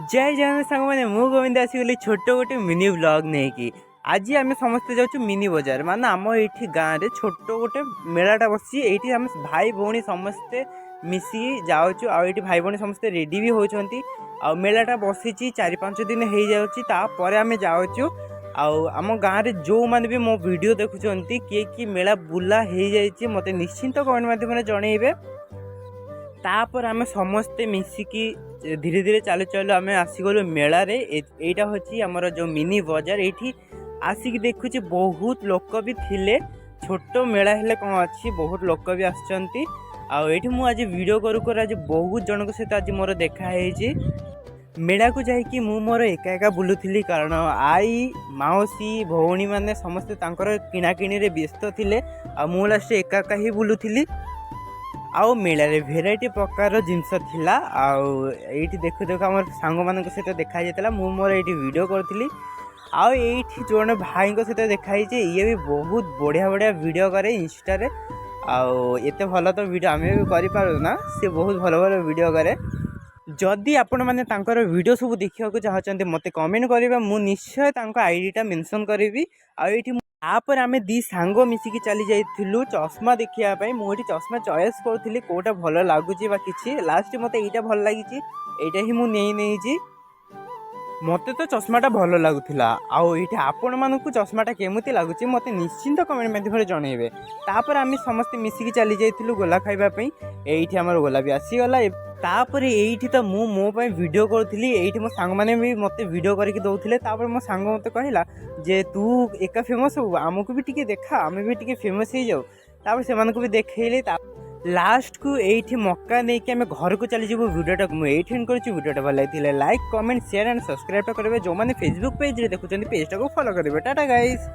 जय जगन्नाथ सांग मैंने मु गोविंद आसीगली छोट गोटे मिनी ब्लॉग नहीं कि आज आम समस्ते जाऊँ मिनी बजार मान आम ये गाँव में छोट गोटे मेलाटा बस ये आम भाई भौणी समस्ते मिसिकी जाऊँ आउ भाई भौणी समस्ते रेडी भी होती आ मेलाटा बसी 4-5 दिन हो जापर आम जाऊँ आम गाँव में जो मैंने भी मो वीडियो देखुं किए कि मेला बुला हो जाए मत निश्चिंत कमेंट मध्यम जनइबे तापर आम समस्ते मिसिकी धीरे धीरे चालू चालू आम आसीगलु मेला रे एटा होची हमर जो मिनी बजार एठी आसिक देखुची बहुत लोक भी थिले छोट मेला हेले कौन अच्छी बहुत लोक भी आसचंती आ एठी मु आज वीडियो करू कर आज बहुत जन सहित आज मोर देखा है मेला को जाइकी मु मोर एका एका बुलुथिली कारण आई माउसी भौणी माने समस्ते तांकर किणा किणी रे व्यस्त थिले आ मु लास्ट एका एका ही बुलुथिली आउ मेला रे भेराइटी प्रकार जिनस थिला आउ एठी देखु देखु हमर सांग मानक सहित देखा जायतला मु मोर एठी वीडियो करथिली आउ एठी जोन भाई को सहित देखाई जे ये भी बहुत बढ़िया बढ़िया वीडियो करे इंस्टा रे आउ एते भलो तो वीडियो आमे भी करि पारु ना से बहुत भलो भलो वीडियो करे जदि आपण माने तांकर वीडियो सब देखिया को चाहचंते मते कमेंट करिबा मु निश्चय तांको आईडी टा मेंशन करिवि आ एठी तापर आम दी सांग मिसिकी चली जाइलु चश्मा देखापी मुझे चश्मा चॉइस करी कौटा भल लगुच कि लास्ट मत यहाँ भल लगी यहाँ ही मुझे मत तो चश्माटा भल लगुला आईटी आपण मानक चश्माटा केमती लगुच मत निश्चिंत कमेंट मध्यम जनइबे तापर आम समस्ते मिसिकी चली जाइलु गोला खाइबापी ये आम गोला भी आसीगला तापर ये तो मु मो वीडियो करी ये मो सांग मैंने भी मत वीडियो करके दौले तापर मो सांग मत कहला जे तू एका फेमस हो आमको भी टिके देखा आम भी टिके फेमस हो जाऊ तापर से भी देखले लास्ट को ये मक्का नहीं कि आम घर को चली जाबो वीडियोटा मुझे वीडियोटा भल लगे like comment share and subscribe करेंगे जो मैंने फेसबुक पेज रे देखुं पेजटा को फॉलो करेंगे टाटा गाइस।